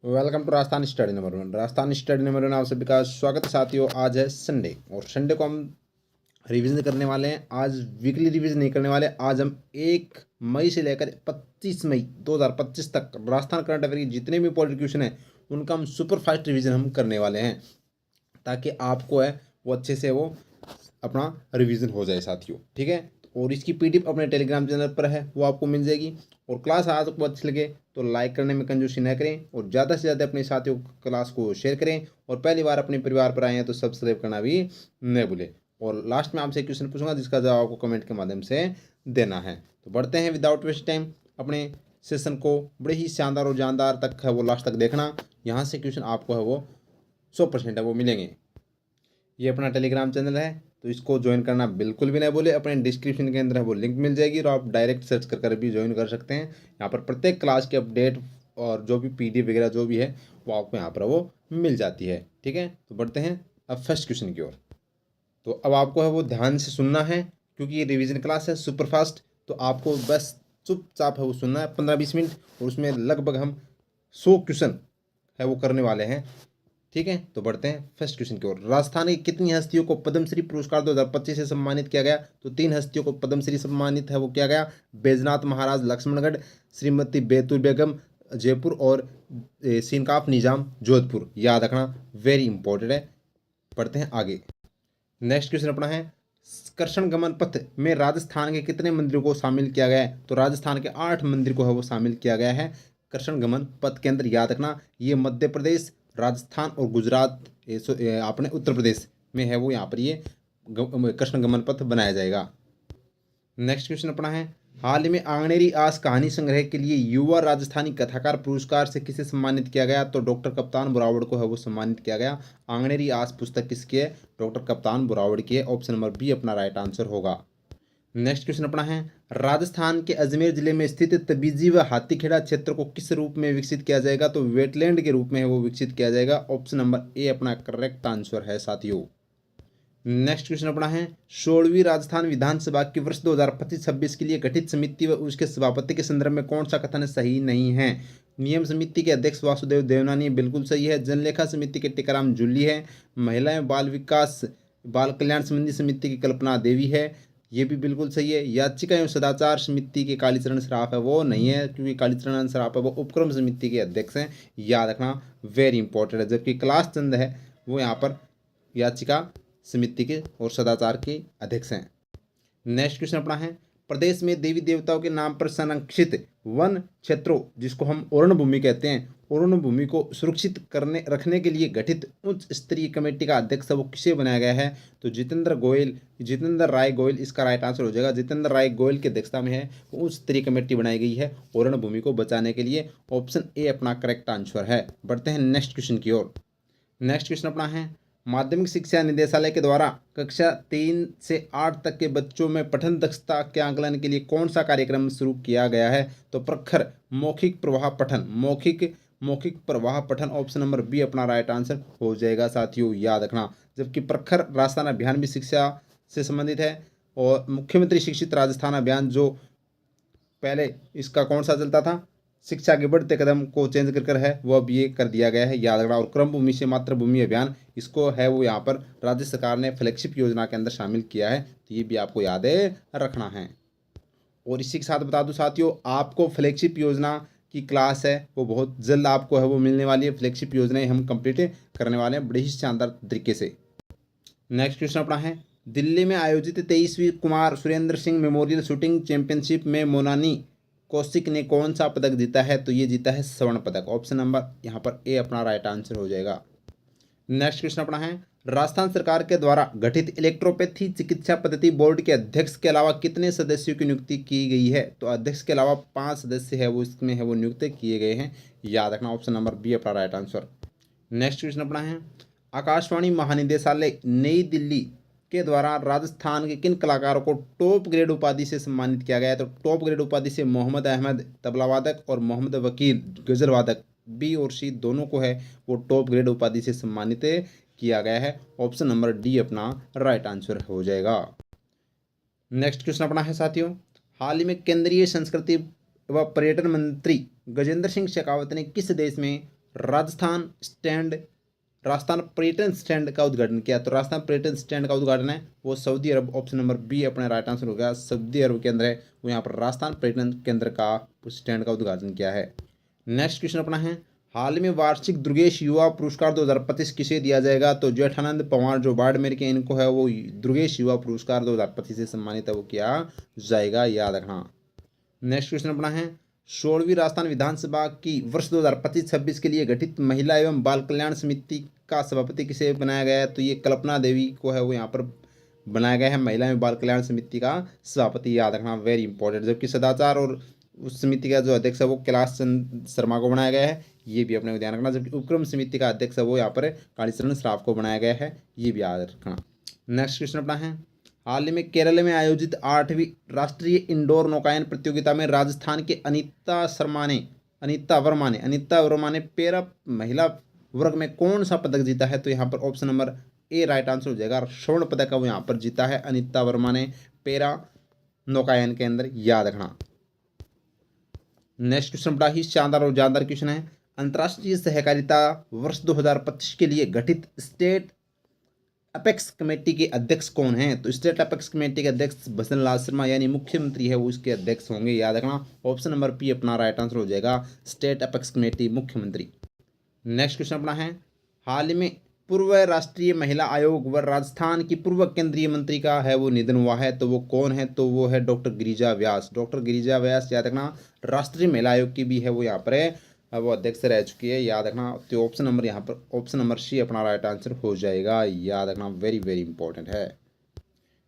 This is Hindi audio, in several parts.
Welcome to Rajasthan study number one. Rajasthan study number one आप सभी का स्वागत है साथियों। आज है संडे और संडे को हम रिवीजन करने वाले हैं। आज वीकली रिवीजन नहीं करने वाले। आज हम 1 मई से लेकर 25 मई 2025 तक राजस्थान करंट अफेयर की जितने भी इंपॉर्टेंट क्वेश्चन हैं उनका हम सुपर फास्ट रिवीजन हम करने वाले हैं, ताकि आपको है वो अच्छे से वो अपना रिवीजन हो जाए साथियों। ठीक है, और इसकी पीडीएफ अपने टेलीग्राम चैनल पर है, वो आपको मिल जाएगी। और क्लास आज आपको अच्छी लगे तो लाइक करने में कंजूसी न करें और ज़्यादा से ज़्यादा अपने साथियों को क्लास को शेयर करें। और पहली बार अपने परिवार पर आए हैं तो सब्सक्राइब करना भी न भूलें। और लास्ट में आपसे एक क्वेश्चन पूछूंगा जिसका जवाब आपको कमेंट के माध्यम से देना है। तो बढ़ते हैं विदाउट वेस्ट टाइम अपने सेशन को। बड़े ही शानदार और जानदार तक है वो लास्ट तक देखना। यहाँ से क्वेश्चन आपको है वो 100% है वो मिलेंगे। ये अपना टेलीग्राम चैनल है तो इसको ज्वाइन करना बिल्कुल भी नहीं भूले। अपने डिस्क्रिप्शन के अंदर है वो लिंक मिल जाएगी और आप डायरेक्ट सर्च कर भी ज्वाइन कर सकते हैं। यहाँ पर प्रत्येक क्लास के अपडेट और जो भी पीडीएफ वगैरह जो भी है वो आपको यहाँ पर वो मिल जाती है। ठीक है, तो बढ़ते हैं अब फर्स्ट क्वेश्चन की ओर। तो अब आपको है वो ध्यान से सुनना है क्योंकि ये रिवीजन क्लास है सुपर फास्ट। तो आपको बस चुपचाप है वो सुनना है 15-20 मिनट, और उसमें लगभग हम 100 क्वेश्चन है वो करने वाले हैं। ठीक है, तो बढ़ते हैं फर्स्ट क्वेश्चन की ओर। राजस्थान की कितनी हस्तियों को पद्मश्री पुरस्कार 2025 से सम्मानित किया गया? तो 3 हस्तियों को पद्मश्री सम्मानित है वो किया गया। बैजनाथ महाराज लक्ष्मणगढ़, श्रीमती बैतूल बेगम जयपुर और सीनकाफ निजाम जोधपुर। याद रखना, वेरी इंपॉर्टेंट है। पढ़ते हैं आगे। नेक्स्ट क्वेश्चन अपना है कृष्ण गमन पथ में राजस्थान के कितने मंदिरों को शामिल किया गया है? तो राजस्थान के 8 मंदिर को है वो शामिल किया गया है कृष्ण गमन पथ के अंदर। याद रखना, ये मध्य प्रदेश, राजस्थान और गुजरात अपने उत्तर प्रदेश में है वो यहाँ पर ये कृष्ण गमन पथ बनाया जाएगा। नेक्स्ट क्वेश्चन अपना है हाल ही में आंगनेरी आस कहानी संग्रह के लिए युवा राजस्थानी कथाकार पुरस्कार से किसे सम्मानित किया गया? तो डॉक्टर कप्तान बुरावड़ को है वो सम्मानित किया गया। आंगनेरी आस पुस्तक किसकी है? डॉक्टर कप्तान बुरावड़ की है। ऑप्शन नंबर बी अपना राइट आंसर होगा। नेक्स्ट क्वेश्चन अपना है राजस्थान के अजमेर जिले में स्थित तबीजी व हाथीखेड़ा क्षेत्र को किस रूप में विकसित किया जाएगा? तो वेटलैंड के रूप में है वो विकसित किया जाएगा। ऑप्शन नंबर ए अपना करेक्ट आंसर है साथियों। नेक्स्ट क्वेश्चन अपना है 16वीं राजस्थान विधानसभा की वर्ष 2025-26 के लिए गठित समिति व उसके सभापति के संदर्भ में कौन सा कथन सही नहीं है? नियम समिति के अध्यक्ष वासुदेव देवनानी बिल्कुल सही है। जनलेखा समिति के टिकाराम जूली है। महिला एवं बाल विकास बाल कल्याण संबंधी समिति की कल्पना देवी है, ये भी बिल्कुल सही है। याचिका एवं सदाचार समिति के कालीचरण सराफ है वो नहीं है, क्योंकि कालीचरण सराफ है वो उपक्रम समिति के अध्यक्ष हैं। याद रखना, वेरी इंपॉर्टेंट है। जबकि कैलाश चंद है वो यहाँ पर याचिका समिति के और सदाचार के अध्यक्ष हैं। नेक्स्ट क्वेश्चन अपना है प्रदेश में देवी देवताओं के नाम पर संरक्षित वन क्षेत्रों जिसको हम ओरण भूमि कहते हैं, ओरण भूमि को सुरक्षित करने रखने के लिए गठित उच्च स्तरीय कमेटी का अध्यक्ष वो किसे बनाया गया है? तो जितेंद्र राय गोयल इसका राइट आंसर हो जाएगा। जितेंद्र राय गोयल की अध्यक्षता में है उच्च स्तरीय कमेटी बनाई गई है ओरण भूमि को बचाने के लिए। ऑप्शन ए अपना करेक्ट आंसर है। बढ़ते हैं नेक्स्ट क्वेश्चन की ओर। नेक्स्ट क्वेश्चन अपना है माध्यमिक शिक्षा निदेशालय के द्वारा कक्षा 3 से 8 तक के बच्चों में पठन दक्षता के आकलन के लिए कौन सा कार्यक्रम शुरू किया गया है? तो प्रखर मौखिक प्रवाह पठन, मौखिक प्रवाह पठन। ऑप्शन नंबर बी अपना राइट आंसर हो जाएगा साथियों, याद रखना। जबकि प्रखर राजस्थान अभियान भी शिक्षा से संबंधित है और मुख्यमंत्री शिक्षित राजस्थान अभियान जो पहले इसका कौन सा चलता था, शिक्षा के बढ़ते कदम को चेंज कर है वो अब ये कर दिया गया है, याद रखना। और क्रम भूमि से मातृभूमि अभियान इसको है वो यहाँ पर राज्य सरकार ने फ्लैगशिप योजना के अंदर शामिल किया है, तो ये भी आपको याद रखना है। और इसी के साथ बता दूं साथियों, आपको फ्लैगशिप योजना की क्लास है वो बहुत जल्द आपको है वो मिलने वाली है। फ्लैगशिप योजनाएं हम कंप्लीट करने वाले हैं बड़े ही शानदार तरीके से। नेक्स्ट क्वेश्चन अपना है दिल्ली में आयोजित 23वीं Kumar Surendra Singh memorial shooting championship में मोनानी कौशिक ने कौन सा पदक जीता है? तो ये जीता है स्वर्ण पदक। ऑप्शन नंबर यहाँ पर ए अपना राइट आंसर हो जाएगा। नेक्स्ट क्वेश्चन अपना है राजस्थान सरकार के द्वारा गठित इलेक्ट्रोपैथी चिकित्सा पद्धति बोर्ड के अध्यक्ष के अलावा कितने सदस्यों की नियुक्ति की गई है? तो अध्यक्ष के अलावा 5 सदस्य है वो इसमें है वो नियुक्त किए गए हैं, याद रखना। ऑप्शन नंबर बी अपना राइट आंसर। नेक्स्ट क्वेश्चन अपना है आकाशवाणी महानिदेशालय नई दिल्ली के द्वारा राजस्थान के किन कलाकारों को टॉप ग्रेड उपाधि से सम्मानित किया गया है? तो टॉप ग्रेड उपाधि से मोहम्मद अहमद तबला वादक और मोहम्मद वकील गजल वादक, बी और सी दोनों को है वो टॉप ग्रेड उपाधि से सम्मानित किया गया है। ऑप्शन नंबर डी अपना राइट आंसर हो जाएगा। नेक्स्ट क्वेश्चन अपना है साथियों हाल ही में केंद्रीय संस्कृति व पर्यटन मंत्री गजेंद्र सिंह शेखावत ने किस देश में राजस्थान पर्यटन स्टैंड का उद्घाटन किया? तो राजस्थान पर्यटन स्टैंड का उद्घाटन है वो सऊदी अरब, ऑप्शन नंबर बी अपना राइट आंसर हो गया। सऊदी अरब के अंदर है वो यहाँ पर राजस्थान पर्यटन केंद्र का स्टैंड का उद्घाटन किया है। नेक्स्ट क्वेश्चन अपना है, हाल में वार्षिक दुर्गेश युवा पुरस्कार 2025 किसे दिया जाएगा? तो जेठानंद पवार जो बाड़मेर के इनको है वो दुर्गेश युवा पुरस्कार 2025 से सम्मानित है वो किया जाएगा, याद रखना। नेक्स्ट क्वेश्चन अपना है, 16वीं राजस्थान विधानसभा की वर्ष 2025-26 के लिए गठित महिला एवं बाल कल्याण समिति का सभापति किसे बनाया गया है? तो ये कल्पना देवी को है वो यहाँ पर बनाया गया है महिला एवं बाल कल्याण समिति का सभापति, याद रखना, वेरी इंपॉर्टेंट। जबकि सदाचार और उस समिति का जो अध्यक्ष है वो कैलाश चंद शर्मा को बनाया गया है, ये भी अपने को ध्यान रखना। जबकि उपक्रम समिति का अध्यक्ष है वो यहाँ पर कालीचरण श्राफ को बनाया गया है, ये भी याद रखना। नेक्स्ट क्वेश्चन अपना है, हाल ही में केरल में आयोजित 8वीं राष्ट्रीय इंडोर नौकायन प्रतियोगिता में राजस्थान के अनीता वर्मा ने पैरा महिला वर्ग में कौन सा पदक जीता है? तो यहाँ पर option number A right answer हो जाएगा। स्वर्ण पदक का वो यहाँ पर जीता है अनीता वर्मा ने पैरा नौकायन के अंदर, याद रखना। नेक्स्ट क्वेश्चन बड़ा ही शानदार और जानदार क्वेश्चन है, अंतर्राष्ट्रीय सहकारिता वर्ष 2025 के लिए गठित स्टेट अपेक्स कमेटी के अध्यक्ष कौन हैं? तो स्टेट अपेक्स कमेटी के अध्यक्ष भजन लाल शर्मा यानी मुख्यमंत्री है वो इसके अध्यक्ष होंगे, याद रखना। ऑप्शन नंबर पी अपना राइट आंसर हो जाएगा, स्टेट अपेक्स कमेटी मुख्यमंत्री। नेक्स्ट क्वेश्चन अपना है, हाल ही में पूर्व राष्ट्रीय महिला आयोग व राजस्थान की पूर्व केंद्रीय मंत्री का है वो निधन हुआ है, तो वो कौन है? तो वो है डॉक्टर गिरिजा व्यास। डॉक्टर गिरिजा व्यास, याद रखना, राष्ट्रीय महिला आयोग की भी है वो यहाँ पर है वो अध्यक्ष रह चुकी है, याद रखना। तो ऑप्शन नंबर यहाँ पर ऑप्शन नंबर सी अपना राइट आंसर हो जाएगा, याद रखना, वेरी वेरी इंपॉर्टेंट है।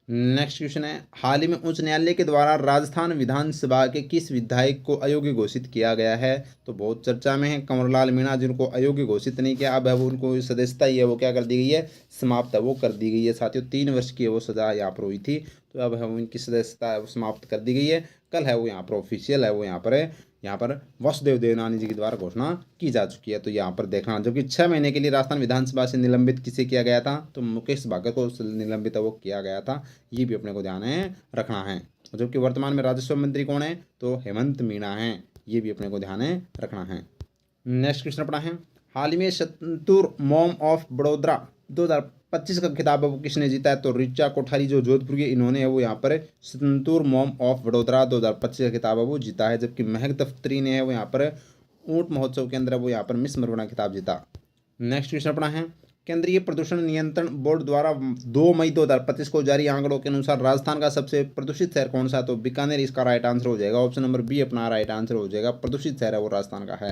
नेक्स्ट क्वेश्चन है, हाल ही में उच्च न्यायालय के द्वारा राजस्थान विधानसभा के किस विधायक को अयोग्य घोषित किया गया है? तो बहुत चर्चा में है कंवरलाल मीणा, जिनको अयोग्य घोषित नहीं किया, अब है वो उनको सदस्यता ही है वो क्या कर दी गई है, समाप्त है वो कर दी गई है साथियों। 3 वर्ष की वो सजा यहाँ पर हुई थी, तो अब है उनकी सदस्यता है वो समाप्त कर दी गई है। कल है वो यहाँ पर ऑफिशियल है वो यहाँ पर वासुदेव देवनानी जी के द्वारा घोषणा की जा चुकी है, तो यहाँ पर देखना। जबकि 6 महीने के लिए राजस्थान विधानसभा से निलंबित किसे किया गया था? तो मुकेश भागत को निलंबित वो किया गया था, ये भी अपने को ध्यान रखना है। जबकि वर्तमान में राजस्व मंत्री कौन है? तो हेमंत मीणा है, ये भी अपने को ध्यान रखना है। नेक्स्ट क्वेश्चन अपना है, हाल ही में संतूर मॉम ऑफ बड़ोदरा 2025 का खिताब वो किसने जीता है? तो ऋचा कोठारी जो जोधपुर के इन्होंने है वो यहाँ पर संतूर मॉम ऑफ बड़ोदरा 2025 का खिताब है वो जीता है। जबकि महक दफ्तरी ने है वो यहाँ पर ऊंट महोत्सव के अंदर वो यहाँ पर मिस मरवना खिताब जीता। नेक्स्ट क्वेश्चन अपना है, केंद्रीय प्रदूषण नियंत्रण बोर्ड द्वारा 2 मई 2025 को जारी आंकड़ों के अनुसार राजस्थान का सबसे प्रदूषित शहर कौन सा? तो बीकानेर इसका राइट आंसर हो जाएगा, ऑप्शन नंबर बी अपना राइट आंसर हो जाएगा, प्रदूषित शहर है वो राजस्थान का है।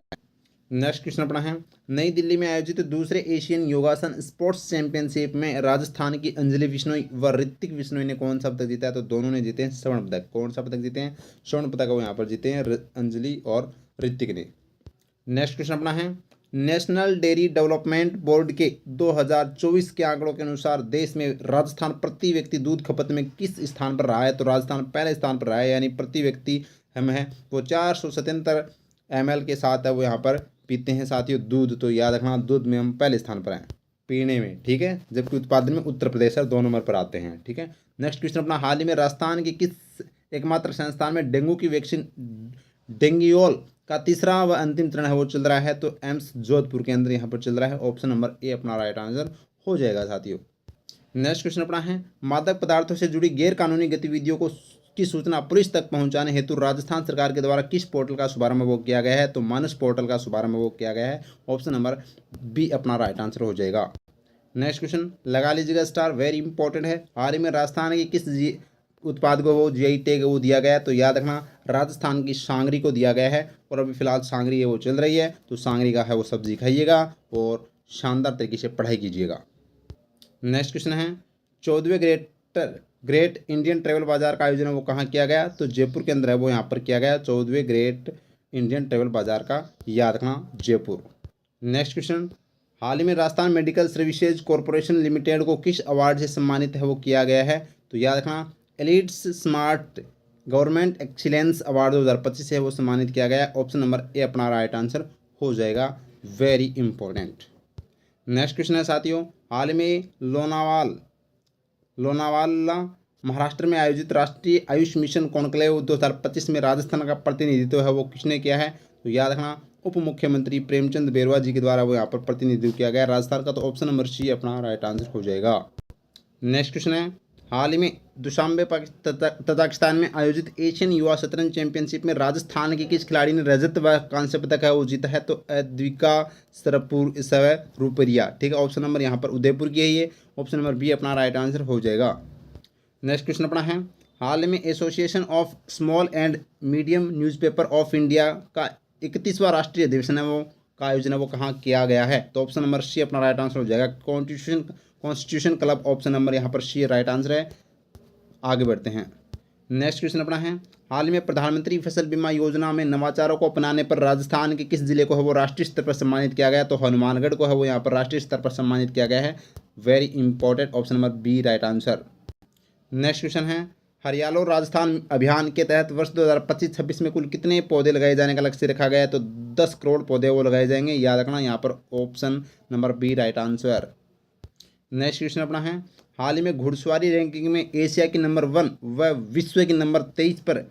नेक्स्ट क्वेश्चन अपना है, नई दिल्ली में आयोजित दूसरे एशियन योगासन स्पोर्ट्स चैंपियनशिप में राजस्थान की अंजलि बिश्नोई व ऋतिक बिश्नोई ने कौन सा पदक जीता है? तो दोनों ने जीते हैं स्वर्ण पदक। कौन सा पदक जीते हैं? स्वर्ण पदक वो यहाँ पर जीते हैं अंजलि और ऋतिक ने। नेक्स्ट क्वेश्चन अपना है, नेशनल डेयरी डेवलपमेंट बोर्ड के 2024 के आंकड़ों के अनुसार देश में राजस्थान प्रति व्यक्ति दूध खपत में किस स्थान पर रहा है? तो राजस्थान पहले स्थान पर रहा है, यानी प्रति व्यक्ति हम है वो 477 ml के साथ है वो यहाँ पर पीते हैं साथियों दूध, तो याद रखना दूध में हम पहले स्थान पर हैं पीने में, ठीक है। जबकि उत्पादन में उत्तर प्रदेश और 2 नंबर पर आते हैं, ठीक है। नेक्स्ट क्वेश्चन अपना, हाल ही में राजस्थान के किस एकमात्र संस्थान में डेंगू की वैक्सीन डेंगुओल का तीसरा व अंतिम चरण है वो चल रहा है? तो एम्स जोधपुर के अंदर यहाँ पर चल रहा है, ऑप्शन नंबर ए अपना राइट आंसर हो जाएगा साथियों। नेक्स्ट क्वेश्चन अपना है, मादक पदार्थों से जुड़ी गैर कानूनी गतिविधियों की सूचना पुलिस तक पहुंचाने हेतु राजस्थान सरकार के द्वारा किस पोर्टल का शुभारंभ वो किया गया है? तो मानस पोर्टल का शुभारंभ वो किया गया है, ऑप्शन नंबर बी अपना राइट आंसर हो जाएगा। नेक्स्ट क्वेश्चन लगा लीजिएगा स्टार, वेरी इंपॉर्टेंट है। हाल ही में राजस्थान की किस उत्पाद को वो जीआई टैग वो दिया गया है? तो याद रखना राजस्थान की सांगरी को दिया गया है, और अभी फिलहाल सांगरी है वो चल रही है, तो सांगरी का है वो सब्जी खाइएगा और शानदार तरीके से पढ़ाई कीजिएगा। नेक्स्ट क्वेश्चन है, 14वें ग्रेट इंडियन ट्रेवल बाजार का आयोजन वो कहाँ किया गया? तो जयपुर के अंदर है वो यहाँ पर किया गया, 14वें ग्रेट इंडियन ट्रेवल बाजार का, याद रखना जयपुर। नेक्स्ट क्वेश्चन, हाल ही में Rajasthan medical services corporation limited को किस अवार्ड से सम्मानित है वो किया गया है? तो याद रखना elites smart government excellence award 2025 से वो सम्मानित किया गया, ऑप्शन नंबर ए अपना राइट आंसर हो जाएगा, वेरी इंपॉर्टेंट। नेक्स्ट क्वेश्चन है साथियों, हाल में लोनावाला महाराष्ट्र में आयोजित राष्ट्रीय आयुष मिशन कॉन्क्लेव 2025 में राजस्थान का प्रतिनिधित्व है वो किसने किया है? तो याद रखना उप मुख्यमंत्री प्रेमचंद बेरवा जी के द्वारा वो यहाँ पर प्रतिनिधित्व किया गया। राजस्थान का तो ऑप्शन नंबर सी अपना राइट आंसर हो जाएगा। नेक्स्ट क्वेश्चन है, हाल ही में दुशांबे तजाकिस्तान में आयोजित एशियन युवा शतरंज चैंपियनशिप में राजस्थान के किस खिलाड़ी ने रजत व कांस्य पदक है वो जीता है? तो अद्विका स्वरूपरिया। ठीक है, ऑप्शन नंबर यहाँ पर उदयपुर की है ये। ऑप्शन नंबर बी अपना राइट आंसर हो जाएगा। नेक्स्ट क्वेश्चन अपना है, हाल ही में association of small and medium newspaper of India का 31वां राष्ट्रीय अधिवेशन है वो का आयोजन है वो कहाँ किया गया है? तो ऑप्शन नंबर सी अपना राइट आंसर हो जाएगा। कॉन्स्टिट्यूशन क्लब, ऑप्शन नंबर यहाँ पर सी राइट आंसर है। आगे बढ़ते हैं। नेक्स्ट क्वेश्चन अपना है, हाल ही में प्रधानमंत्री फसल बीमा योजना में नवाचारों को अपनाने पर राजस्थान के किस जिले को है वो राष्ट्रीय स्तर पर सम्मानित किया गया? तो हनुमानगढ़ को है वो यहाँ पर राष्ट्रीय स्तर पर सम्मानित किया गया है। Very important, option number B right answer. Next question है, हरियालो राजस्थान अभियान के तहत वर्ष 2025-26 में कुल कितने पौधे लगाए जाने का लक्ष्य रखा गया है? तो 10 करोड़ पौधे वो लगाए जाएंगे, याद रखना यहाँ पर option number B right answer. Next question अपना है, हाल ही में घुड़सवारी रैंकिंग में एशिया की नंबर 1 व विश्व की नंबर 23 पर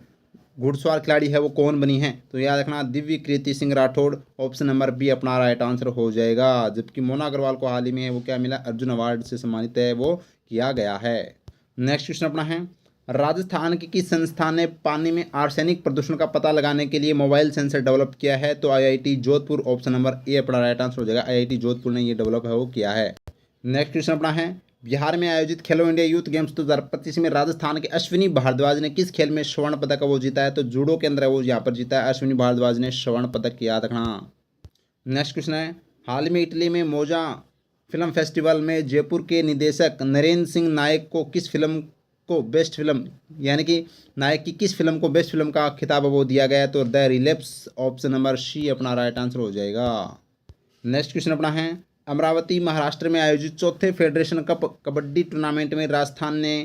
घुड़सवार खिलाड़ी है वो कौन बनी है? तो याद रखना Divya Kirti Singh Rathore, option number B अपना राइट आंसर हो जाएगा। जबकि मोना अग्रवाल को हाल ही में वो क्या मिला? अर्जुन अवार्ड से सम्मानित है वो किया गया है। नेक्स्ट क्वेश्चन अपना है, राजस्थान की किस संस्था ने पानी में आर्सेनिक प्रदूषण का पता लगाने के लिए मोबाइल सेंसर डेवलप किया है? तो IIT Jodhpur, option number A अपना राइट आंसर हो जाएगा। आईआईटी जोधपुर ने ये डेवलप है वो किया है। नेक्स्ट क्वेश्चन अपना है, बिहार में आयोजित खेलो इंडिया यूथ गेम्स 2025 में राजस्थान के अश्विनी भारद्वाज ने किस खेल में स्वर्ण पदक वो जीता है? तो जूडो के अंदर वो यहाँ पर जीता है अश्विनी भारद्वाज ने स्वर्ण पदक, याद रखना। नेक्स्ट क्वेश्चन है, हाल में इटली में मोजा फिल्म फेस्टिवल में जयपुर के निदेशक नरेंद्र सिंह नायक को किस फिल्म को बेस्ट फिल्म यानी कि नायक की किस फिल्म को बेस्ट फिल्म का खिताब वो दिया गया है? तो the relapse, option number C अपना राइट आंसर हो जाएगा। नेक्स्ट क्वेश्चन अपना है, अमरावती महाराष्ट्र में आयोजित चौथे फेडरेशन कप कबड्डी टूर्नामेंट में राजस्थान ने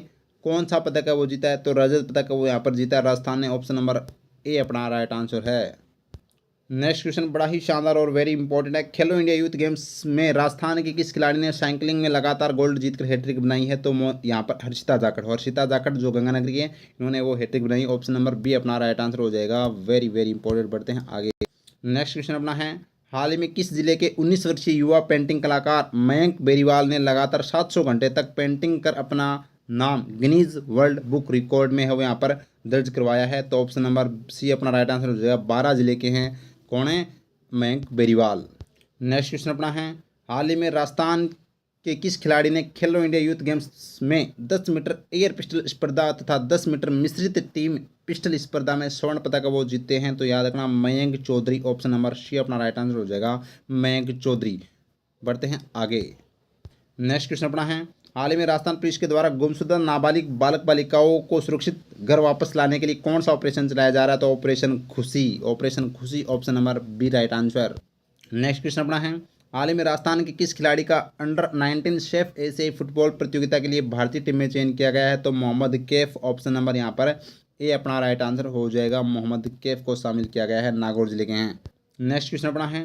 कौन सा पदक है वो जीता है? तो रजत पदक वो यहाँ पर जीता है राजस्थान ने, ऑप्शन नंबर ए अपना राइट आंसर है। नेक्स्ट क्वेश्चन बड़ा ही शानदार और वेरी इंपॉर्टेंट है, खेलो इंडिया यूथ गेम्स में राजस्थान के किस खिलाड़ी ने साइकिलिंग में लगातार गोल्ड जीतकर हैट्रिक बनाई है? तो यहाँ पर हर्षिता जाखड़ जो गंगानगर की है इन्होंने वो हैट्रिक बनाई, ऑप्शन नंबर बी अपना राइट आंसर हो जाएगा। वेरी वेरी इंपॉर्टेंट, बढ़ते हैं आगे। नेक्स्ट क्वेश्चन अपना है, हाल ही में किस जिले के 19 वर्षीय युवा पेंटिंग कलाकार मयंक बेरीवाल ने लगातार 700 घंटे तक पेंटिंग कर अपना नाम गिनीज वर्ल्ड बुक रिकॉर्ड में है वो यहाँ पर दर्ज करवाया है? तो ऑप्शन नंबर सी अपना राइट आंसर हो जाएगा। 12 जिले के हैं, कौन है? मयंक बेरीवाल। नेक्स्ट क्वेश्चन अपना है, हाल ही में राजस्थान के किस खिलाड़ी ने खेलो इंडिया यूथ गेम्स में 10 मीटर एयर पिस्टल स्पर्धा तथा 10 मीटर मिश्रित टीम पिस्टल स्पर्धा में स्वर्ण पदक वो जीते हैं? तो याद रखना Mayank Chaudhary, option number C अपना राइट आंसर हो जाएगा, मयंक चौधरी। बढ़ते हैं आगे। नेक्स्ट क्वेश्चन अपना है, हाल ही में राजस्थान पुलिस के द्वारा गुमशुदा नाबालिग बालक बालिकाओं को सुरक्षित घर वापस लाने के लिए कौन सा ऑपरेशन चलाया जा रहा है? तो operation Khushi, option number B right answer. Next question अपना है, हाल ही में राजस्थान के किस खिलाड़ी का अंडर 19 शेफ एशियाई फुटबॉल प्रतियोगिता के लिए भारतीय टीम में चयन किया गया है? तो मोहम्मद कैफ, ऑप्शन नंबर यहाँ पर ए अपना राइट आंसर हो जाएगा। मोहम्मद कैफ को शामिल किया गया है, नागौर जिले के हैं। नेक्स्ट क्वेश्चन अपना है,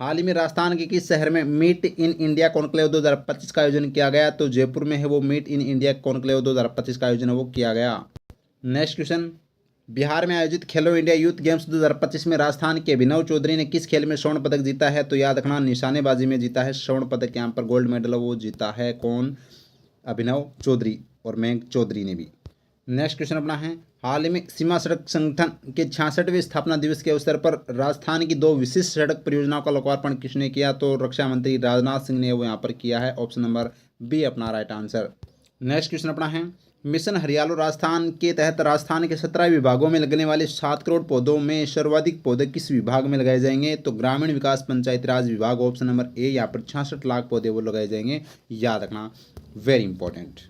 हाल ही में राजस्थान के किस शहर में मीट इन इंडिया कॉन्क्लेव 2025 का आयोजन किया गया? तो जयपुर में है वो मीट इन इंडिया कॉन्क्लेव 2025 का आयोजन है वो किया गया। नेक्स्ट क्वेश्चन, बिहार में आयोजित खेलो इंडिया यूथ गेम्स 2025 में राजस्थान के अभिनव चौधरी ने किस खेल में स्वर्ण पदक जीता है? तो याद रखना निशानेबाजी में जीता है स्वर्ण पदक, यहाँ पर गोल्ड मेडल वो जीता है कौन? अभिनव चौधरी और मयंक चौधरी ने भी। नेक्स्ट क्वेश्चन अपना है, हाल ही में सीमा सड़क संगठन के 66वें स्थापना दिवस के अवसर पर राजस्थान की 2 विशिष्ट सड़क परियोजनाओं का लोकार्पण किसने किया? तो रक्षा मंत्री राजनाथ सिंह ने वो यहाँ पर किया है, ऑप्शन नंबर बी अपना राइट आंसर। नेक्स्ट क्वेश्चन अपना है, मिशन हरियालो राजस्थान के तहत राजस्थान के 17 विभागों में लगने वाले 7 करोड़ पौधों में सर्वाधिक पौधे किस विभाग में लगाए जाएंगे? तो ग्रामीण विकास पंचायती राज विभाग, ऑप्शन नंबर ए, यहाँ पर 66 लाख पौधे वो लगाए जाएंगे, याद रखना, वेरी इंपॉर्टेंट।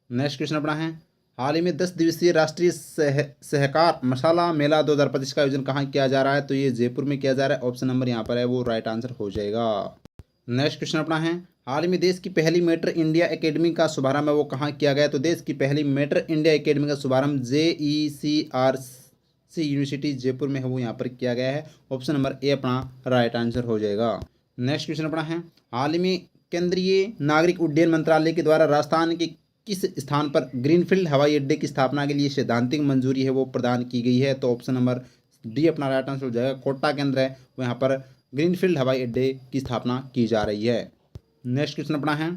नेक्स्ट क्वेश्चन अपना है, हाल ही में 10 दिवसीय राष्ट्रीय सहकार मसाला मेला 2025 का आयोजन कहाँ किया जा रहा है? तो ये जयपुर में किया जा रहा है, ऑप्शन नंबर यहाँ पर है वो राइट आंसर हो जाएगा। नेक्स्ट क्वेश्चन अपना है, हाल ही में देश की पहली मेटर इंडिया एकेडमी का शुभारंभ है वो कहाँ किया गया? तो देश की पहली मेटर इंडिया एकेडमी का शुभारंभ JECRC यूनिवर्सिटी जयपुर में है वो यहाँ पर किया गया है, ऑप्शन नंबर ए अपना राइट आंसर हो जाएगा। नेक्स्ट क्वेश्चन अपना है, हाल ही में केंद्रीय नागरिक उड्डयन मंत्रालय के द्वारा राजस्थान के किस स्थान पर ग्रीनफील्ड हवाई अड्डे की स्थापना के लिए सैद्धांतिक मंजूरी है वो प्रदान की गई है? तो ऑप्शन नंबर डी अपना राइट आंसर हो जाएगा। कोटा के अंदर है वो यहाँ पर ग्रीनफील्ड हवाई अड्डे की स्थापना की जा रही है। नेक्स्ट क्वेश्चन अपना है,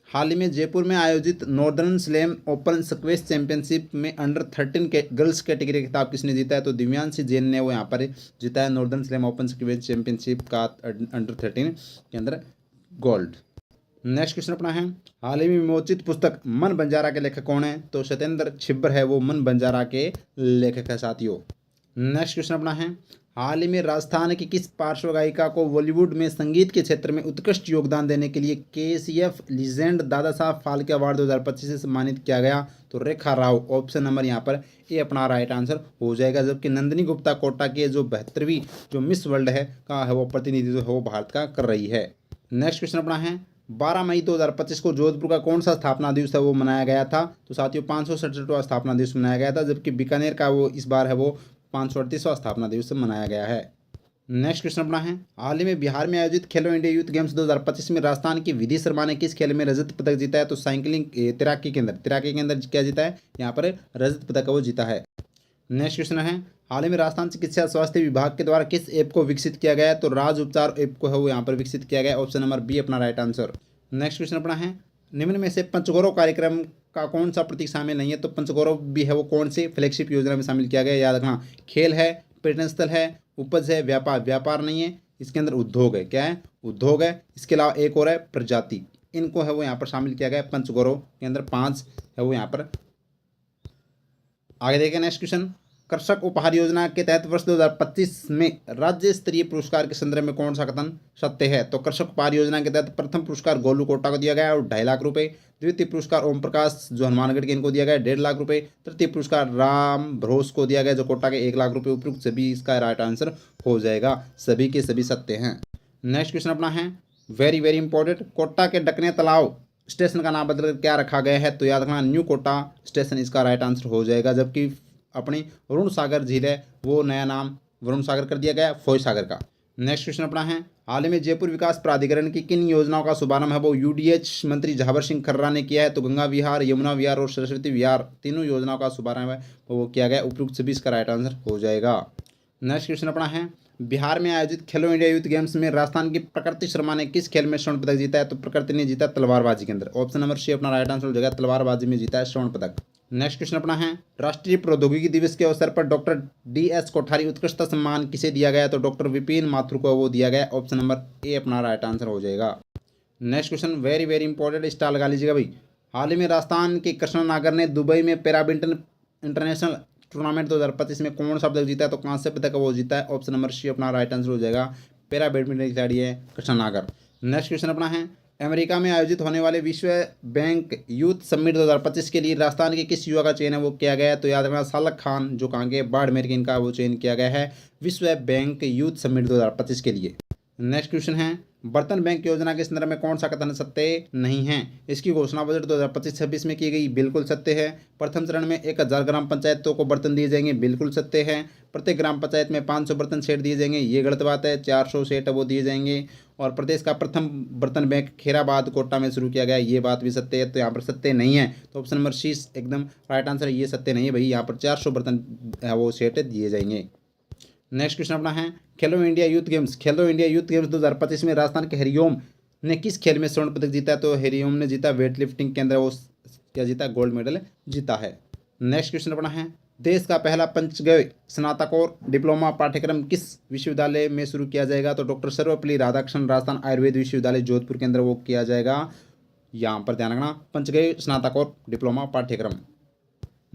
हाल ही में जयपुर में आयोजित northern slam open squash championship में अंडर-13 के गर्ल्स कैटेगरी का खिताब किसने जीता है? तो दिव्यांशी जैन ने वो यहाँ पर जीता है northern slam open squash championship का अंडर-13 के अंदर गोल्ड। नेक्स्ट क्वेश्चन अपना है, हाल ही में विमोचित पुस्तक मन बंजारा के लेखक कौन है? तो सत्येंद्र छिब्बर है वो मन बंजारा के लेखक है साथियों। नेक्स्ट क्वेश्चन अपना है, हाल ही में राजस्थान की किस पार्श्व गायिका को बॉलीवुड में संगीत के क्षेत्र में उत्कृष्ट योगदान देने के लिए KCF legend Dada Saheb Phalke award 2025 से सम्मानित किया गया? तो रेखा राव ऑप्शन नंबर यहाँ पर ए अपना राइट आंसर हो जाएगा। जबकि नंदिनी गुप्ता कोटा की जो 72वीं जो मिस वर्ल्ड है का है वो प्रतिनिधित्व है वो भारत का कर रही है। नेक्स्ट क्वेश्चन अपना है, 12 मई 2025 को जोधपुर का कौन सा स्थापना दिवस है वो मनाया गया था? तो साथियों 567वां स्थापना दिवस मनाया गया था। जबकि बीकानेर का वो इस बार है वो 538वां स्थापना दिवस मनाया गया है। नेक्स्ट क्वेश्चन अपना है, हाल ही में बिहार में आयोजित खेलो इंडिया यूथ गेम्स 2025 में राजस्थान की विधि शर्मा ने किस खेल में रजत पदक जीता है? तो साइकिलिंग तैराकी के अंदर क्या जीता है? यहाँ पर रजत पदक वो जीता है। नेक्स्ट क्वेश्चन है, हाल ही में राजस्थान चिकित्सा स्वास्थ्य विभाग के द्वारा किस ऐप को विकसित किया गया है? तो राज उपचार ऐप को है वो यहाँ पर विकसित किया गया है। ऑप्शन नंबर बी अपना राइट आंसर। नेक्स्ट क्वेश्चन अपना है, निम्न में से पंचगौरव कार्यक्रम का कौन सा प्रतीक शामिल नहीं है? तो पंचगौरव भी है वो कौन सी फ्लैगशिप योजना में शामिल किया गया है? याद रखना, खेल है, पर्यटन स्थल है, उपज है, व्यापार नहीं है, इसके अंदर उद्योग है। क्या है? उद्योग है। इसके अलावा एक और है प्रजाति। इनको है वो यहाँ पर शामिल किया गया है पंचगौरव के अंदर। 5 है वो यहाँ पर। आगे देखें नेक्स्ट क्वेश्चन, कृषक उपहार योजना के तहत वर्ष 2025 में राज्य स्तरीय पुरस्कार के संदर्भ में कौन सा कथन सत्य है? तो कृषक उपहार योजना के तहत प्रथम पुरस्कार गोलू कोटा को दिया गया और 2.5 लाख रुपए। द्वितीय पुरस्कार ओम प्रकाश जो हनुमानगढ़ के इनको दिया गया 1.5 लाख रुपए। तृतीय पुरस्कार राम भरोस को दिया गया जो कोटा के 1 लाख रुपए। उपयुक्त सभी इसका राइट आंसर हो जाएगा। सभी के सभी सत्य हैं। नेक्स्ट क्वेश्चन अपना है वेरी वेरी इंपॉर्टेंट, कोटा के डकने तालाब स्टेशन का नाम बदलकर क्या रखा गया है? तो याद रखना न्यू कोटा स्टेशन इसका राइट आंसर हो जाएगा। जबकि अपनी वरुण सागर झील है वो नया नाम वरुण सागर कर दिया गया फोय सागर का। नेक्स्ट क्वेश्चन अपना है, हाल ही में जयपुर विकास प्राधिकरण की किन योजनाओं का शुभारंभ है वो यूडीएच मंत्री झावर सिंह खर्रा ने किया है? तो गंगा विहार, यमुना विहार और सरस्वती विहार तीनों योजनाओं का शुभारंभ है वो किया गया। उपयुक्त सभी इसका राइट आंसर हो जाएगा। नेक्स्ट क्वेश्चन अपना है, बिहार में आयोजित खेलो इंडिया यूथ गेम्स में राजस्थान की प्रकृति शर्मा ने किस खेल में स्वर्ण पदक जीता है? तो प्रकृति ने जीता तलवारबाजी के अंदर। ऑप्शन नंबर सी अपना राइट आंसर हो जाएगा। तलवारबाजी में जीता है स्वर्ण पदक। नेक्स्ट क्वेश्चन अपना है, राष्ट्रीय प्रौद्योगिकी दिवस के अवसर पर डॉक्टर DS कोठारी उत्कृष्टता सम्मान किसे दिया गया? तो डॉक्टर विपिन माथुर को वो दिया गया। ऑप्शन नंबर ए अपना राइट आंसर हो जाएगा। Next question very very important, star लगा लीजिएगा भाई। हाल ही में राजस्थान के कृष्णा नागर ने दुबई में पैराबैडमिंटन इंटरनेशनल टूर्नामेंट 2025 में कौन सा पदक जीता है? तो कांस्य पदक वो जीता है। ऑप्शन नंबर सी अपना राइट आंसर हो जाएगा। पैरा बैडमिंटन खिलाड़ी है कृष्णा नागर। नेक्स्ट क्वेश्चन अपना है, अमेरिका में आयोजित होने वाले विश्व बैंक यूथ समिट 2025 के लिए राजस्थान के किस युवा का चयन है वो किया गया है? तो याद रखना सालक खान जो कहाँ के बाड़मेर के इनका वो चयन किया गया है विश्व बैंक यूथ समिट 2025 के लिए। नेक्स्ट क्वेश्चन है, बर्तन बैंक योजना के संदर्भ में कौन सा कथन सत्य नहीं है? इसकी घोषणा बजट 2025-26 में की गई, बिल्कुल सत्य है। प्रथम चरण में 1000 ग्राम पंचायतों को बर्तन दिए जाएंगे, बिल्कुल सत्य है। प्रत्येक ग्राम पंचायत में 500 बर्तन सेट दिए जाएंगे, ये गलत बात है। 400 सेट वो दिए जाएंगे। और प्रदेश का प्रथम बर्तन बैंक खैराबाद कोटा में शुरू किया गया, ये बात भी सत्य है। तो यहाँ पर सत्य नहीं है, तो ऑप्शन नंबर सी एकदम राइट आंसर। ये सत्य नहीं है भाई, यहाँ पर 400 बर्तन वो सेट दिए जाएंगे। नेक्स्ट क्वेश्चन अपना है, खेलो इंडिया यूथ गेम्स 2025 में राजस्थान के हरिओम ने किस खेल में स्वर्ण पदक जीता है? तो हरिओम ने जीता वेट लिफ्टिंग के अंदर वो क्या जीता? गोल्ड मेडल जीता है। नेक्स्ट क्वेश्चन अपना है, देश का पहला पंचगव्य स्नातकोर डिप्लोमा पाठ्यक्रम किस विश्वविद्यालय में शुरू किया जाएगा? तो डॉक्टर सर्वपल्ली राधाकृष्णन राजस्थान आयुर्वेद विश्वविद्यालय जोधपुर के अंदर वो किया जाएगा। यहाँ पर ध्यान रखना पंचगव्य स्नातकोर डिप्लोमा पाठ्यक्रम।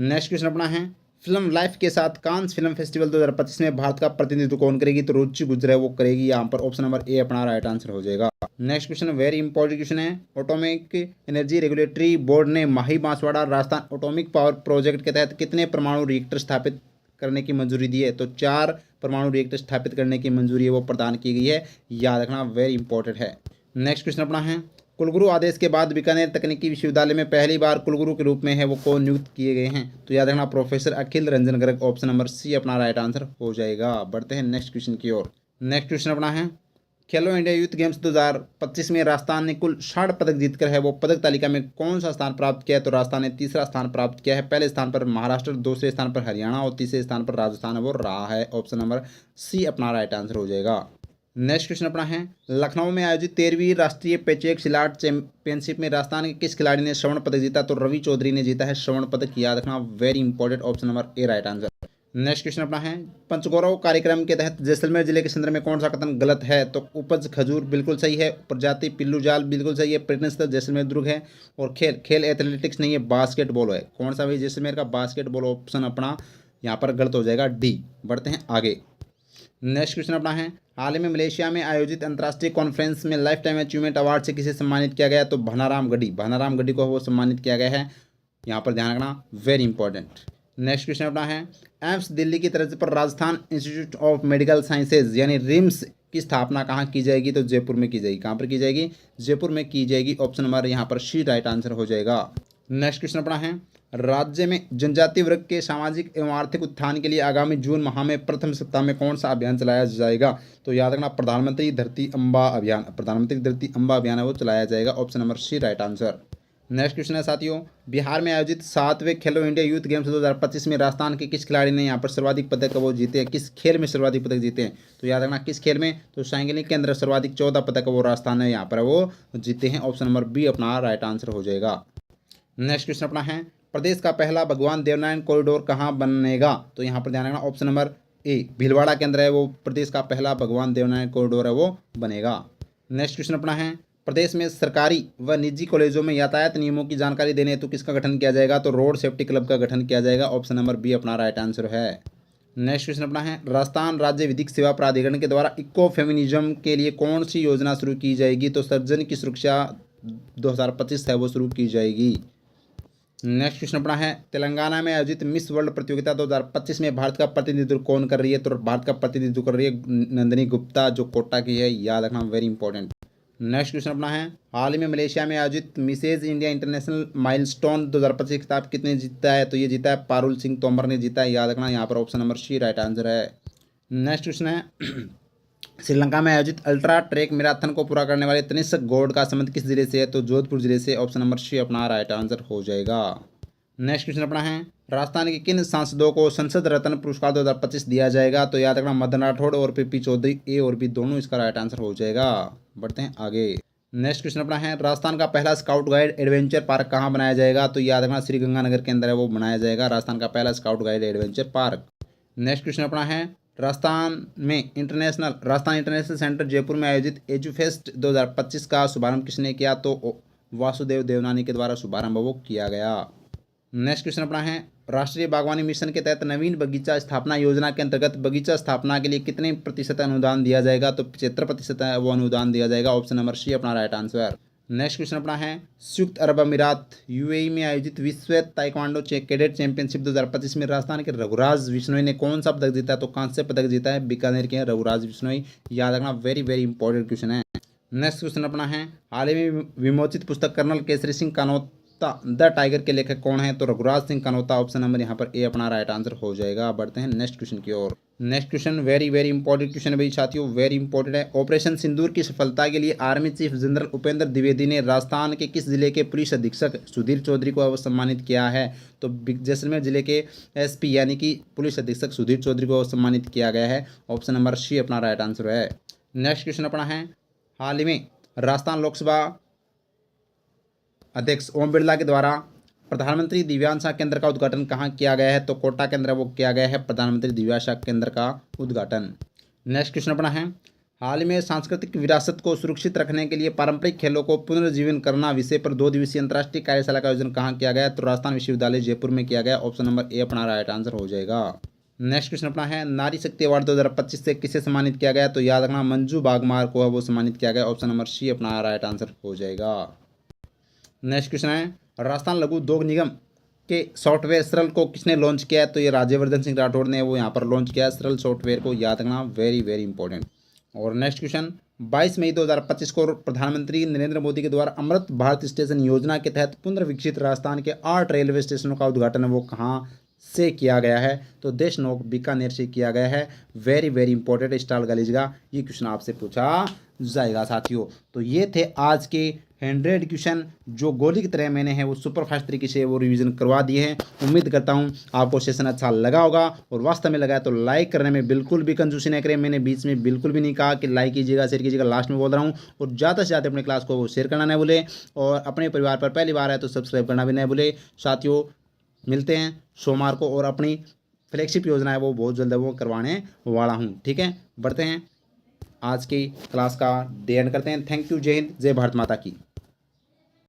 नेक्स्ट क्वेश्चन अपना है, फिल्म लाइफ के साथ कांस फिल्म फेस्टिवल 2025 में भारत का प्रतिनिधित्व कौन करेगी? तो रुचि गुजर वो करेगी। यहाँ पर ऑप्शन नंबर ए अपना राइट आंसर हो जाएगा। Next question very important question है, एटॉमिक एनर्जी रेगुलेटरी बोर्ड ने Mahi Banswara Rajasthan atomic power project के तहत कितने परमाणु रिएक्टर स्थापित करने की मंजूरी दी है? तो 4 परमाणु रिएक्टर स्थापित करने की मंजूरी है वो प्रदान की गई है। याद रखना वेरी इंपॉर्टेंट है। नेक्स्ट क्वेश्चन अपना है, कुलगुरु आदेश के बाद बीकानेर तकनीकी विश्वविद्यालय में पहली बार कुलगुरु के रूप में है वो कौन नियुक्त किए गए हैं? तो याद रखना professor Akhil Ranjan Garg. Option number C अपना राइट आंसर हो जाएगा। बढ़ते हैं नेक्स्ट क्वेश्चन की ओर। नेक्स्ट क्वेश्चन अपना है, खेलो इंडिया यूथ गेम्स 2025 में राजस्थान ने कुल 60 पदक जीतकर है वो पदक तालिका में कौन सा स्थान प्राप्त किया है? तो राजस्थान ने तीसरा स्थान प्राप्त किया है। पहले स्थान पर महाराष्ट्र, दूसरे स्थान पर हरियाणा और तीसरे स्थान पर राजस्थान वो रहा है। ऑप्शन नंबर सी अपना राइट आंसर हो जाएगा। नेक्स्ट क्वेश्चन अपना है, लखनऊ में आयोजित 13वीं राष्ट्रीय पेचेक सिलाट चैंपियनशिप में राजस्थान के किस खिलाड़ी ने स्वर्ण पदक जीता? तो रवि चौधरी ने जीता है स्वर्ण पदक, याद रखना, very important. Option number A right answer. Next question अपना है, पंचगौरव कार्यक्रम के तहत जैसलमेर जिले के संदर्भ में कौन सा कथन गलत है? तो उपज खजूर बिल्कुल सही है, प्रजाति पिल्लू जाल बिल्कुल सही है, पर्यटन स्थल जैसलमेर दुर्ग है, और खेल खेल एथलेटिक्स नहीं है, बास्केटबॉल है। कौन सा भाई? जैसलमेर का बास्केटबॉल ऑप्शन अपना यहाँ पर गलत हो जाएगा, डी। बढ़ते हैं आगे। नेक्स्ट क्वेश्चन अपना है, हाल ही में मलेशिया में आयोजित अंतर्राष्ट्रीय कॉन्फ्रेंस में लाइफ टाइम अचीवमेंट अवार्ड से किसे सम्मानित किया गया? तो भानाराम गढ़ी को वो सम्मानित किया गया है, यहाँ पर ध्यान रखना, वेरी इंपॉर्टेंट। नेक्स्ट क्वेश्चन अपना है, एम्स दिल्ली की तरफ पर Rajasthan institute of medical sciences यानी रिम्स की स्थापना कहाँ की जाएगी? तो जयपुर में की जाएगी। कहाँ पर की जाएगी? जयपुर में की जाएगी। ऑप्शन नंबर यहाँ पर सी राइट आंसर हो जाएगा। नेक्स्ट क्वेश्चन अपना है, राज्य में जनजातीय वर्ग के सामाजिक एवं आर्थिक उत्थान के लिए आगामी जून माह में प्रथम सप्ताह में कौन सा अभियान चलाया जाएगा? तो याद रखना, प्रधानमंत्री धरती अम्बा अभियान है वो चलाया जाएगा। Option number C right answer. Next question है साथियों, बिहार में आयोजित 7वें खेलो इंडिया यूथ गेम्स 2025 में राजस्थान के किस खिलाड़ी ने यहाँ पर सर्वाधिक पदक वो जीते हैं? किस खेल में सर्वाधिक पदक जीते हैं? तो याद रखना, किस खेल में? तो साइकिलिंग के अंदर सर्वाधिक 14 पदक वो राजस्थान ने यहाँ पर वो जीते हैं। ऑप्शन नंबर बी अपना राइट आंसर हो जाएगा। नेक्स्ट क्वेश्चन अपना है, प्रदेश का पहला भगवान देवनारायण कॉरिडोर कहाँ बनेगा? तो यहाँ पर ध्यान रखना, ऑप्शन नंबर ए भीलवाड़ा के अंदर है वो प्रदेश का पहला भगवान देवनारायण कॉरिडोर है वो बनेगा। नेक्स्ट क्वेश्चन अपना है, प्रदेश में सरकारी व निजी कॉलेजों में यातायात नियमों की जानकारी देने हेतु किसका गठन किया जाएगा? तो रोड सेफ्टी क्लब का गठन किया जाएगा। ऑप्शन नंबर बी अपना राइट आंसर है। नेक्स्ट क्वेश्चन अपना है, राजस्थान राज्य विधिक सेवा प्राधिकरण के द्वारा इको फेमिनिज्म के लिए कौन सी योजना शुरू की जाएगी? तो सर्जन की सुरक्षा 2025 है वो शुरू की जाएगी। नेक्स्ट क्वेश्चन अपना है, तेलंगाना में आयोजित मिस वर्ल्ड प्रतियोगिता 2025 में भारत का प्रतिनिधित्व कौन कर रही है? तो भारत का प्रतिनिधित्व कर रही है नंदिनी गुप्ता, जो कोटा की है, याद रखना, वेरी इंपॉर्टेंट। नेक्स्ट क्वेश्चन अपना है, हाल ही में मलेशिया में आयोजित मिसेज इंडिया इंटरनेशनल माइलस्टोन 2025 खिताब कितने जीता है? तो ये जीता है पारुल सिंह तोमर ने जीता है, याद रखना, यहाँ पर option number C right answer है। नेक्स्ट क्वेश्चन है, श्रीलंका में आयोजित अल्ट्रा ट्रैक मैराथन को पूरा करने वाले तनिष्क गौड़ का संबंध किस जिले से है? तो जोधपुर जिले से। ऑप्शन नंबर सी अपना राइट आंसर हो जाएगा। नेक्स्ट क्वेश्चन अपना है, राजस्थान के किन सांसदों को संसद रत्न पुरस्कार 2025 दिया जाएगा? तो याद रखना, मदन राठौड़ और पीपी चौधरी, ए और बी दोनों इसका राइट आंसर हो जाएगा। बढ़ते हैं आगे। नेक्स्ट क्वेश्चन अपना है, राजस्थान का पहला स्काउट गाइड एडवेंचर पार्क कहाँ बनाया जाएगा? तो याद रखना, श्रीगंगानगर के अंदर है वो बनाया जाएगा, राजस्थान का पहला scout guide adventure park. Next question अपना है, राजस्थान इंटरनेशनल सेंटर जयपुर में आयोजित एजुफेस्ट 2025 का शुभारंभ किसने किया? तो वासुदेव देवनानी के द्वारा शुभारंभ वो किया गया। नेक्स्ट क्वेश्चन अपना है, राष्ट्रीय बागवानी मिशन के तहत नवीन बगीचा स्थापना योजना के अंतर्गत बगीचा स्थापना के लिए कितने प्रतिशत अनुदान दिया जाएगा? तो 75% वो अनुदान दिया जाएगा। ऑप्शन नंबर सी अपना राइट आंसर। नेक्स्ट क्वेश्चन अपना है, संयुक्त अरब अमीरात यूएई में आयोजित विश्व ताइक्वांडो कैडेट चैंपियनशिप 2025 में राजस्थान के रघुराज बिश्नोई ने कौन सा पदक जीता? तो कांस्य पदक जीता है, बीकानेर के रघुराज बिश्नोई, याद रखना, वेरी वेरी इंपॉर्टेंट क्वेश्चन है। नेक्स्ट क्वेश्चन अपना है, हाल ही में विमोचित पुस्तक colonel Kesari Singh Kanota the tiger के लेखक कौन है? तो रघुराज सिंह कानोता, ऑप्शन नंबर यहाँ पर ए अपना राइट आंसर हो जाएगा। बढ़ते हैं नेक्स्ट क्वेश्चन की ओर। Next question very very important question है भाई साथियों, वेरी इंपॉर्टेंट है। ऑपरेशन सिंदूर की सफलता के लिए army chief general Upendra Dwivedi ने राजस्थान के किस जिले के पुलिस अधीक्षक सुधीर चौधरी को सम्मानित किया है? तो जैसलमेर जिले के एसपी यानी कि पुलिस अधीक्षक सुधीर चौधरी को सम्मानित किया गया है। ऑप्शन नंबर सी अपना राइट आंसर है। नेक्स्ट क्वेश्चन अपना है, हाल ही में राजस्थान लोकसभा अध्यक्ष ओम बिरला के द्वारा प्रधानमंत्री दिव्यांशा केंद्र का उद्घाटन कहाँ किया गया है? तो कोटा के अंदर वो किया गया है, प्रधानमंत्री दिव्यांशा केंद्र का उद्घाटन। नेक्स्ट क्वेश्चन अपना है, हाल ही में सांस्कृतिक विरासत को सुरक्षित रखने के लिए पारंपरिक खेलों को पुनर्जीवन करना विषय पर 2 दिवसीय अंतर्राष्ट्रीय कार्यशाला का आयोजन कहाँ किया गया? तो राजस्थान विश्वविद्यालय जयपुर में किया गया। ऑप्शन नंबर ए अपना राइट आंसर हो जाएगा। नेक्स्ट क्वेश्चन अपना है, नारी शक्ति अवार्ड 2025 से किसे सम्मानित किया गया? तो याद रखना, मंजू बागमार को वो सम्मानित किया गया। ऑप्शन नंबर सी अपना राइट आंसर हो जाएगा। नेक्स्ट क्वेश्चन है, राजस्थान लघु उद्योग निगम के सॉफ्टवेयर सरल को किसने लॉन्च किया है? तो ये राज्यवर्धन सिंह राठौड़ ने वो यहाँ पर लॉन्च किया है सरल सॉफ्टवेयर को, याद रखना, वेरी वेरी इंपॉर्टेंट। और नेक्स्ट क्वेश्चन, 22 मई 2025 को प्रधानमंत्री नरेंद्र मोदी के द्वारा अमृत भारत स्टेशन योजना के तहत पुनर्विकसित राजस्थान के 8 रेलवे स्टेशनों का उद्घाटन वो कहाँ से किया गया है, तो देश नोक बीकानेर से किया गया है। Very very important stall college का ये क्वेश्चन आपसे पूछा जाएगा साथियों। तो ये थे आज के 100 क्वेश्चन जो गोली की तरह मैंने है वो सुपर फास्ट तरीके से वो रिवीजन करवा दिए हैं। उम्मीद करता हूँ आपको सेशन अच्छा लगा होगा, और वास्तव में लगा है तो लाइक करने में बिल्कुल भी कंजूसी नहीं करें। मैंने बीच में बिल्कुल भी नहीं कहा कि लाइक कीजिएगा शेयर कीजिएगा, लास्ट में बोल रहा हूँ। और ज़्यादा से ज़्यादा अपने क्लास को शेयर करना नहीं भूलें, और अपने परिवार पर पहली बार है तो सब्सक्राइब करना भी नहीं भूलें साथियों। मिलते हैं सोमवार को, और अपनी फ्लैगशिप योजना है वो बहुत जल्द वो करवाने वाला हूँ। ठीक है, बढ़ते हैं, आज की क्लास का डे एंड करते हैं। थैंक यू, जय हिंद, जय भारत माता की।